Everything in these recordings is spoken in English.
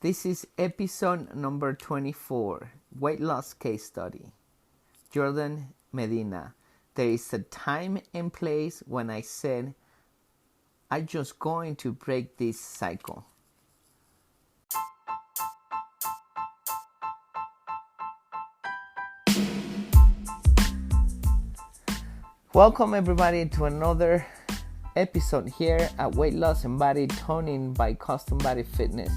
This is episode number 24, weight loss case study. Jordon, Medina. There is a time and place when I said, I'm just going to break this cycle. Welcome everybody to another episode here at Weight Loss and Body Toning by Custom Body Fitness.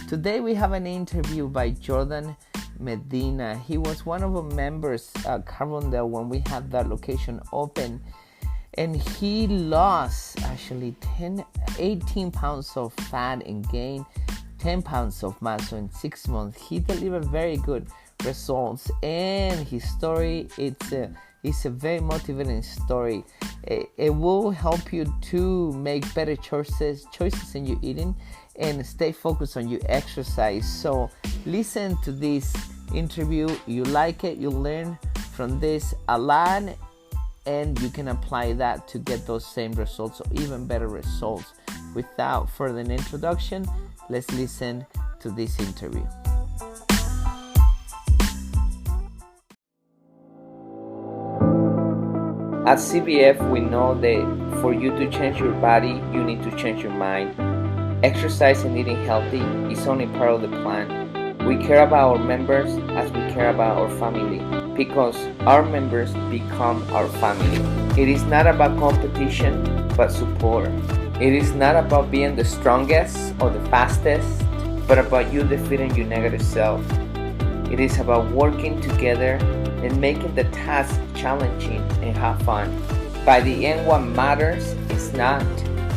Today we have an interview by Jordon Medina. He was one of the members at Carbondale when we had that location open, and he lost actually 18 pounds of fat and gained 10 pounds of muscle in 6 months. He delivered very good results, and his story it's a very motivating story. It will help you to make better choices in your eating and stay focused on your exercise. So listen to this interview. You like it, you learn from this a lot, and you can apply that to get those same results or even better results. Without further introduction, let's listen to this interview. At CBF, we know that for you to change your body, you need to change your mind. Exercise and eating healthy is only part of the plan. We care about our members as we care about our family, because our members become our family. It is not about competition, but support. It is not about being the strongest or the fastest, but about you defeating your negative self. It is about working together and making the task challenging and have fun. By the end, what matters is not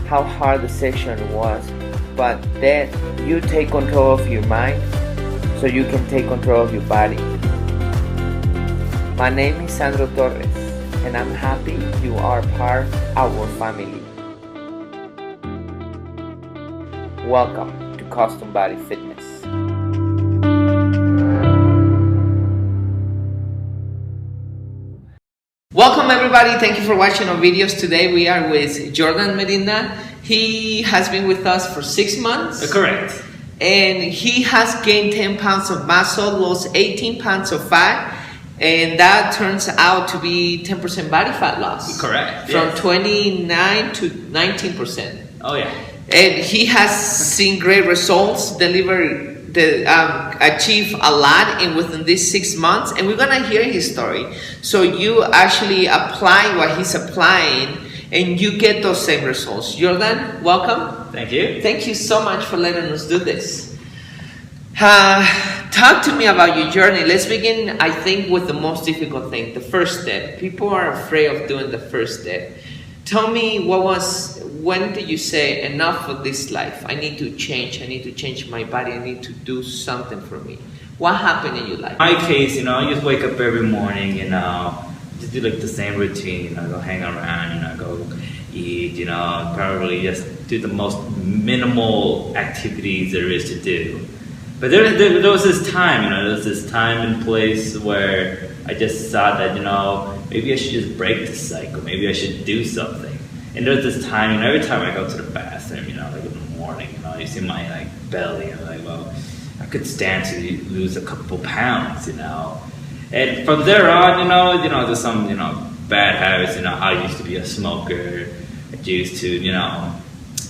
how hard the session was, but that you take control of your mind so you can take control of your body. My name is Sandro, and I'm happy you are part of our family. Welcome to Custom Body Fitness. Welcome everybody, thank you for watching our videos. Today we are with Jordon Medina. He has been with us for 6 months. Correct. And he has gained 10 pounds of muscle, lost 18 pounds of fat, and that turns out to be 10% body fat loss. Correct. From Yes. 29 to 19%. Oh yeah. And he has seen great results, achieve a lot within these 6 months, and we're gonna hear his story. So you actually apply what he's applying, and you get those same results. Jordon, welcome. Thank you. Thank you so much for letting us do this. Talk to me about your journey. Let's begin, I think, with the most difficult thing, the first step. People are afraid of doing the first step. Tell me, when did you say, enough of this life? I need to change my body. I need to do something for me. What happened in your life? In my case, I just wake up every morning, just do like the same routine, go hang around, go eat, probably just do the most minimal activities there is to do. But there was this time, and place where I just thought that, maybe I should just break the cycle. Maybe I should do something. And there's this time, every time I go to the bathroom, like in the morning, you see my belly, I'm like, well, I could stand to lose a couple pounds, And from there on, there's some, bad habits, I used to be a smoker. I used to,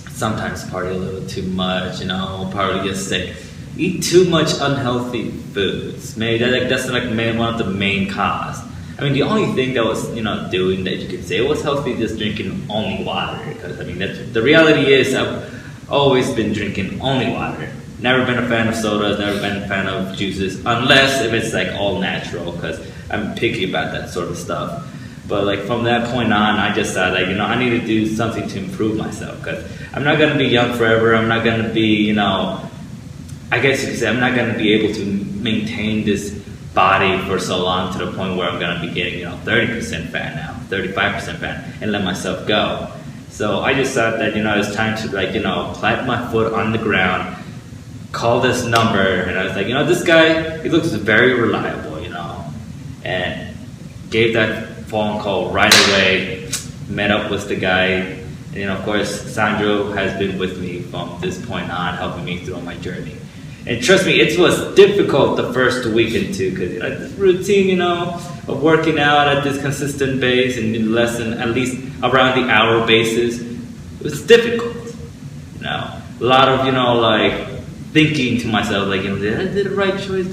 sometimes party a little too much, probably get sick. Eat too much unhealthy foods. Maybe that's one of the main cause. I mean, the only thing that was, doing that you could say was healthy is just drinking only water. Because, the reality is I've always been drinking only water. Never been a fan of sodas, never been a fan of juices, unless if it's all natural, because I'm picky about that sort of stuff. But from that point on, I just thought I need to do something to improve myself, because I'm not going to be young forever. I'm not going to be, I guess you could say I'm not going to be able to maintain this body for so long to the point where I'm going to be getting 30% fat now, 35% fat, and let myself go. So I just thought that it's time to plant my foot on the ground, call this number, and I was like, this guy, he looks very reliable, and gave that phone call right away, met up with the guy, and of course Sandro has been with me from this point on, helping me through my journey. And trust me, it was difficult the first week and two because this routine, of working out at this consistent base and in less than at least around the hour basis, it was difficult. A lot of like thinking to myself, like, did I do the right choice?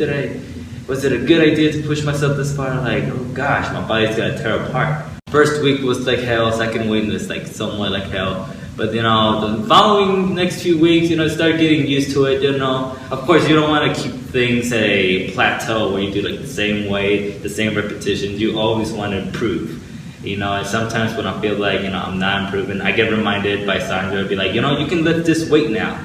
Was it a good idea to push myself this far? Like, oh gosh, my body's gonna tear apart. First week was like hell. Second week was like somewhat like hell. But the following next few weeks, start getting used to it. Of course, you don't want to keep things at a plateau where you do like the same weight, the same repetitions. You always want to improve. And sometimes when I feel like I'm not improving, I get reminded by Sandro to be like, you can lift this weight now.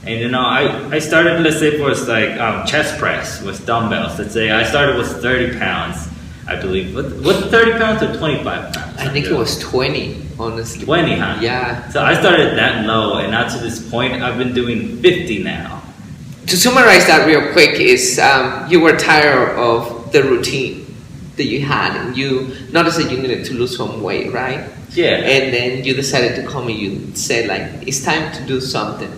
And I started, let's say, for like chest press with dumbbells. Let's say I started with 30 pounds, I believe. Was it 30 pounds or 25 pounds? I think it was 20. Honestly. 20, huh? Yeah. So I started that low, and now to this point, I've been doing 50 now. To summarize that real quick is you were tired of the routine that you had, and you noticed that you needed to lose some weight, right? Yeah. And then you decided to come and you said, like, it's time to do something.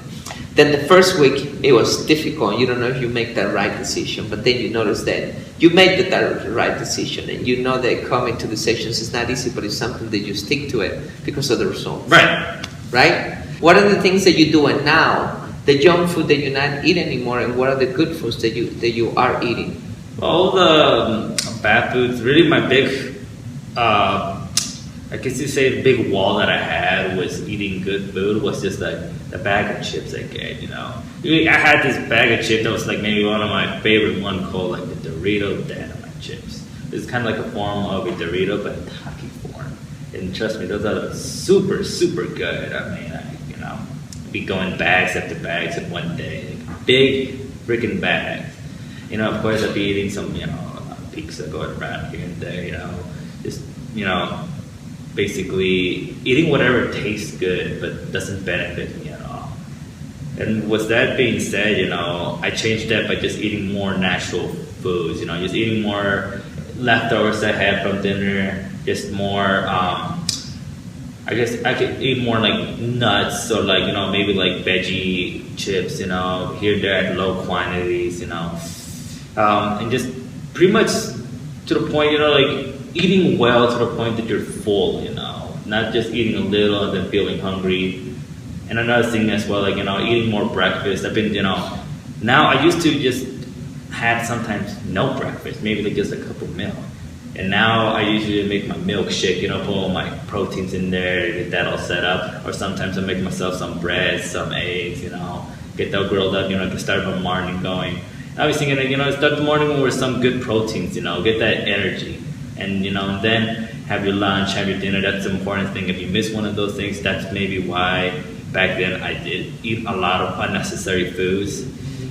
Then the first week, it was difficult. You don't know if you make the right decision, but then you notice that you made the right decision, and you know that coming to the sessions is not easy, but it's something that you stick to it because of the results. Right. Right? What are the things that you're doing now, the junk food that you're not eating anymore, and what are the good foods that you are eating? All the bad foods, really my big, I guess you say the big wall that I had was eating good food was just like the bag of chips I get, I had this bag of chips that was like maybe one of my favorite one called like the Dorito Dynamite chips. It's kind of like a form of a Dorito, but in tacky form. And trust me, those are super, super good. I mean, be going bags after bags in one day. Like big freaking bags. Of course I'd be eating some, pizza going around here and there, just, basically eating whatever tastes good but doesn't benefit me at all. And with that being said, I changed that by just eating more natural foods, just eating more leftovers I had from dinner, just more, I guess I could eat more like nuts or like, maybe like veggie chips, here and there at low quantities, and just pretty much to the point, like eating well to the point that you're full, not just eating a little and then feeling hungry. And another thing as well, like, eating more breakfast. I've been, now I used to just have sometimes no breakfast, maybe like just a cup of milk. And now I usually make my milkshake, put all my proteins in there, get that all set up. Or sometimes I make myself some bread, some eggs, get that grilled up, to start my morning going. I was thinking that, start the morning with some good proteins, get that energy. And, and then have your lunch, have your dinner. That's the important thing. If you miss one of those things, that's maybe why back then I did eat a lot of unnecessary foods.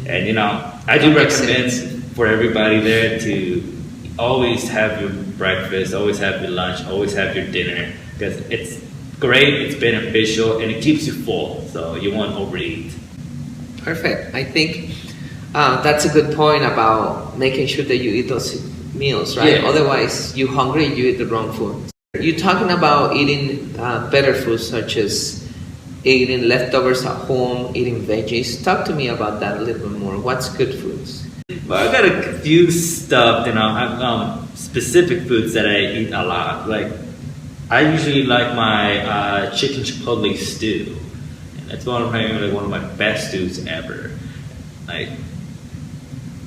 And, I do recommend for everybody there to always have your breakfast, always have your lunch, always have your dinner, because it's great, it's beneficial, and it keeps you full, so you won't overeat. Perfect. I think that's a good point about making sure that you eat those meals, right? Yeah. Otherwise, you're hungry, you eat the wrong food. You're talking about eating better foods, such as eating leftovers at home, eating veggies. Talk to me about that a little bit more. What's good foods? Well, I got a few stuff, specific foods that I eat a lot. Like, I usually like my chicken chipotle stew. And that's one of my best stews ever. Like,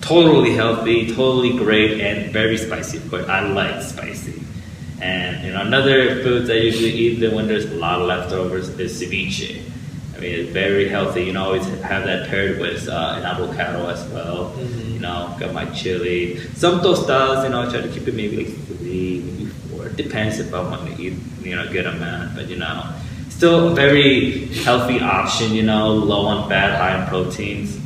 totally healthy, totally great, and very spicy. Of course, I like spicy. And another food I usually eat when there's a lot of leftovers is ceviche. I mean, it's very healthy. Always have that paired with an avocado as well. Mm-hmm. Got my chili. Some tostadas, I try to keep it maybe like 3, maybe 4. It depends if I want to eat, a good amount. But, still a very healthy option, low on fat, high in proteins.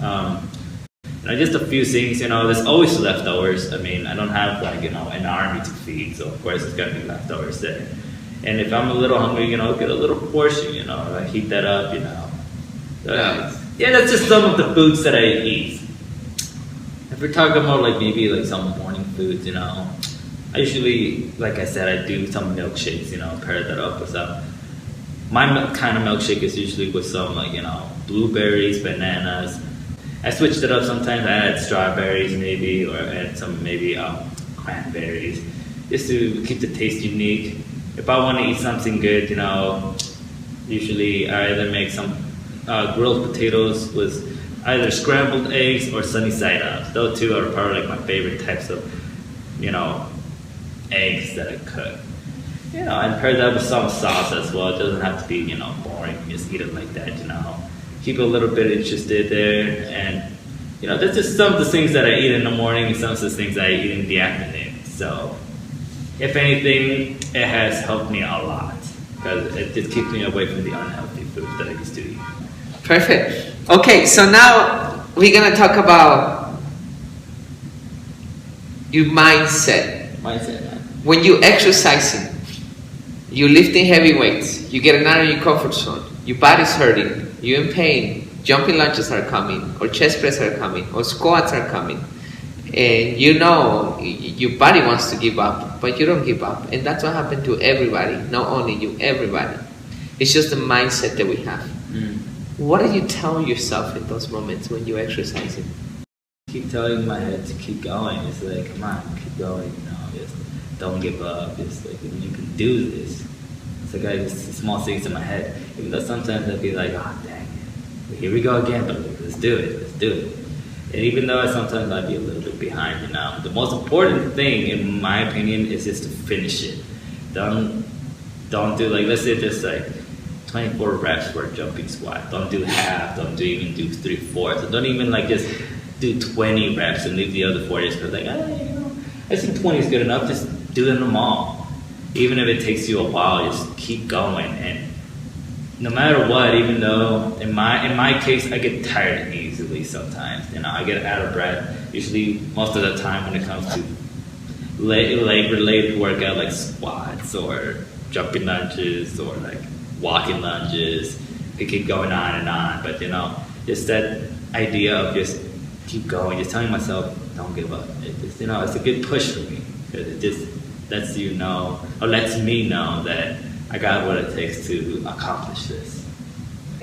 Just a few things, there's always leftovers. I mean, I don't have like, an army to feed, so of course it's got to be leftovers there. And if I'm a little hungry, get a little portion, I heat that up, Yeah, that's just some of the foods that I eat. If we're talking about like maybe like some morning foods, I usually, like I said, I do some milkshakes, pair that up with some. My kind of milkshake is usually with some like, blueberries, bananas. I switched it up. Sometimes I add strawberries maybe, or add some maybe cranberries, just to keep the taste unique. If I want to eat something good, usually I either make some grilled potatoes with either scrambled eggs or sunny side ups. Those two are probably like my favorite types of, eggs that I cook. And pair that with some sauce as well. It doesn't have to be, boring. Just eat it like that, Keep it a little bit interested there. And, that's just some of the things that I eat in the morning and some of the things I eat in the afternoon. So, if anything, it has helped me a lot because it just keeps me away from the unhealthy food that I used to eat. Perfect. Okay, so now we're going to talk about your mindset. When you're exercising, you're lifting heavy weights, you get out of your comfort zone, your body's hurting, you're in pain, jumping lunges are coming, or chest press are coming, or squats are coming, and your body wants to give up, but you don't give up. And that's what happened to everybody, not only you, everybody. It's just the mindset that we have. What do you tell yourself in those moments when you're exercising? Keep telling my head to keep going. It's like, come on, keep going. Just don't give up. It's like, you can do this. It's like I just small things in my head. Even though sometimes I'd be like, oh dang it, here we go again. But let's do it. And even though sometimes I'd be a little bit behind, the most important thing, in my opinion, is just to finish it. Don't do like, let's say just like 24 reps for a jumping squat. Don't do half. Don't even do 3/4. Don't even like just do 20 reps and leave the other 4 just because like, I think 20 is good enough. Just do them all. Even if it takes you a while, just keep going. And no matter what, even though in my case, I get tired easily sometimes. I get out of breath. Usually, most of the time when it comes to leg-related workout like squats or jumping lunges or like walking lunges, it keep going on and on. But just that idea of just keep going, just telling myself don't give up. It's a good push for me because it just lets me know that I got what it takes to accomplish this.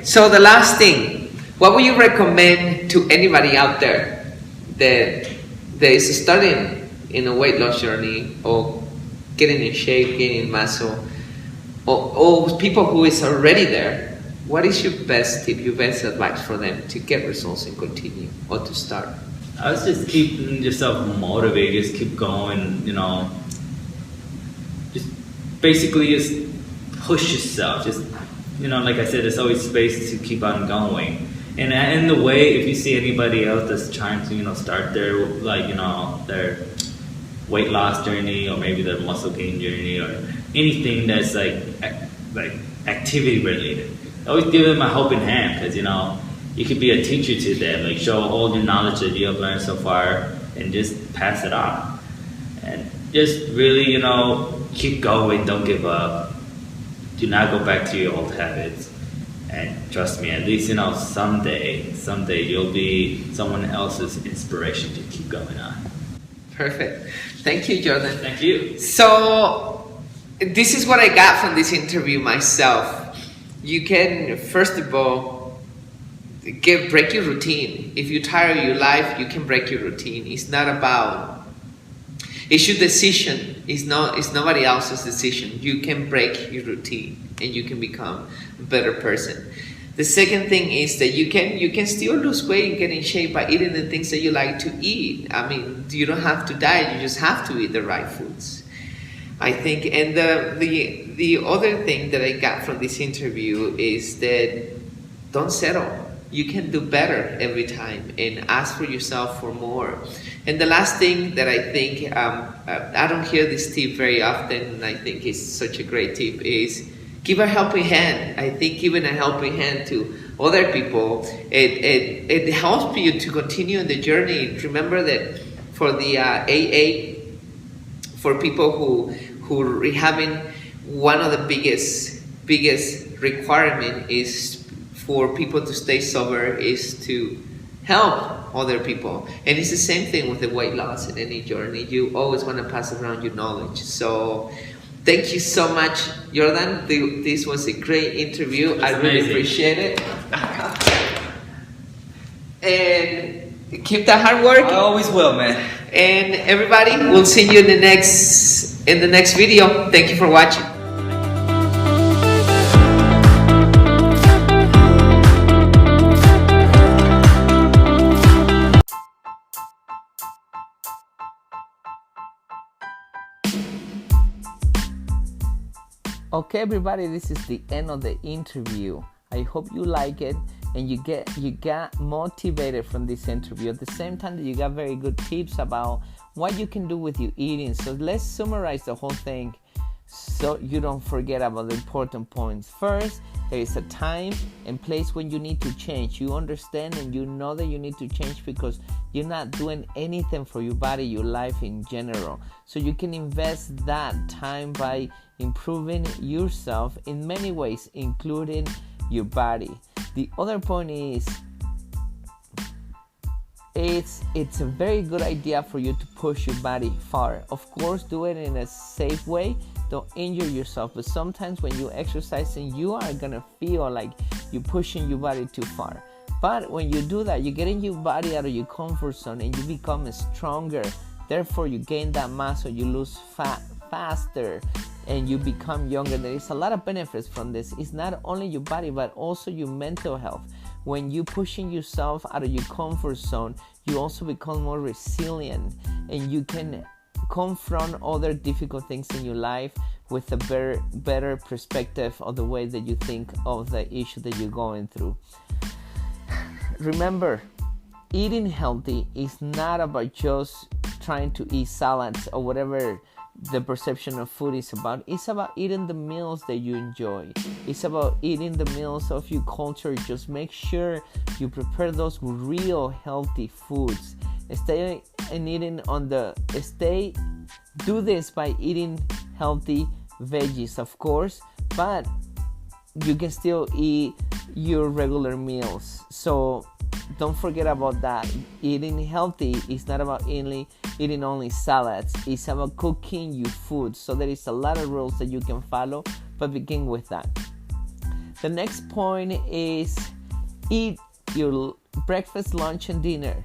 So the last thing, what would you recommend to anybody out there that is starting in a weight loss journey or getting in shape, gaining muscle, or people who is already there? What is your best tip, your best advice for them to get results and continue or to start? I was just keeping yourself motivated, just keep going, just basically just push yourself. Just, like I said, there's always space to keep on going. And in the way, if you see anybody else that's trying to, start their, their weight loss journey or maybe their muscle gain journey or anything that's like activity related, always give them a helping hand because, you could be a teacher to them, like show all the knowledge that you have learned so far and just pass it on. And just really, keep going, don't give up. Do not go back to your old habits. And trust me, at least, someday you'll be someone else's inspiration to keep going on. Perfect. Thank you, Jordan. Thank you. So, this is what I got from this interview myself. You can, first of all, break your routine. If you're tired of your life, you can break your routine. It's your decision. It's nobody else's decision. You can break your routine and you can become a better person. The second thing is that you can still lose weight and get in shape by eating the things that you like to eat. I mean, you don't have to diet, you just have to eat the right foods, I think. And the other thing that I got from this interview is that don't settle. You can do better every time and ask for yourself for more. And the last thing that I think, I don't hear this tip very often, and I think it's such a great tip, is give a helping hand. I think giving a helping hand to other people, it helps you to continue in the journey. Remember that for the AA, for people who are rehabbing, one of the biggest requirement is for people to stay sober is to help other people. And it's the same thing with the weight loss in any journey. You always want to pass around your knowledge. So thank you so much, Jordan. This was a great interview. I really appreciate it. And keep the hard work. I always will, man. And everybody, we'll see you in the next video. Thank you for watching. Okay, everybody, this is the end of the interview. I hope you like it and you got motivated from this interview. At the same time that you got very good tips about what you can do with your eating. So let's summarize the whole thing so you don't forget about the important points. First, there is a time and place when you need to change. You understand and you know that you need to change because you're not doing anything for your body, your life in general. So you can invest that time by improving yourself in many ways, including your body. The other point is it's a very good idea for you to push your body far. Of course, do it in a safe way. Don't injure yourself, but sometimes when you exercising, you are gonna feel like you're pushing your body too far. But when you do that, you're getting your body out of your comfort zone and you become stronger. Therefore, you gain that muscle, you lose fat faster, and you become younger. There is a lot of benefits from this. It's not only your body, but also your mental health. When you're pushing yourself out of your comfort zone, you also become more resilient and you can confront other difficult things in your life with a better perspective of the way that you think of the issue that you're going through. Remember, eating healthy is not about just trying to eat salads or whatever the perception of food is about. It's about eating the meals that you enjoy. It's about eating the meals of your culture. Just make sure you prepare those real healthy foods. Do this by eating healthy veggies, of course, but you can still eat your regular meals. So don't forget about that. Eating healthy is not about eating only salads. It's about cooking your food. So there is a lot of rules that you can follow, but begin with that. The next point is eat your breakfast, lunch, and dinner.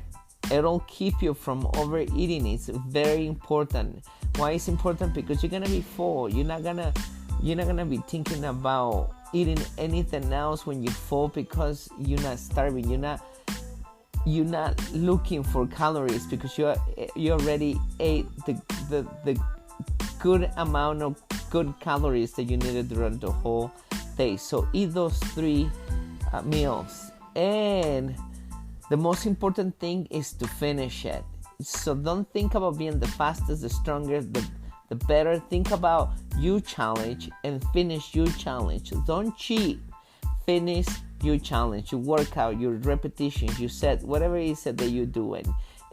It'll keep you from overeating. It's very important. Why is important? Because you're gonna be full. You're not gonna be thinking about eating anything else when you fall because you're not starving. You're not looking for calories because you already ate the good amount of good calories that you needed throughout the whole day. So eat those 3 meals, and the most important thing is to finish it. So don't think about being the fastest, the strongest, the better. Think about your challenge and finish your challenge. Don't cheat. Finish your challenge, your workout, your repetitions, your set, whatever it is that you're doing.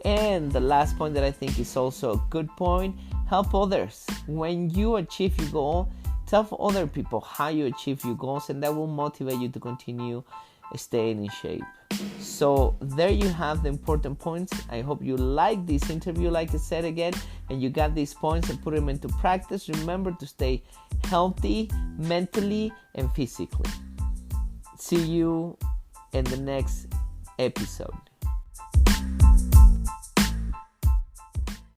And the last point that I think is also a good point, help others. When you achieve your goal, tell other people how you achieve your goals, and that will motivate you to continue staying in shape. So there you have the important points. I hope you like this interview, like I said again, and you got these points and put them into practice. Remember to stay healthy mentally and physically. See you in the next episode.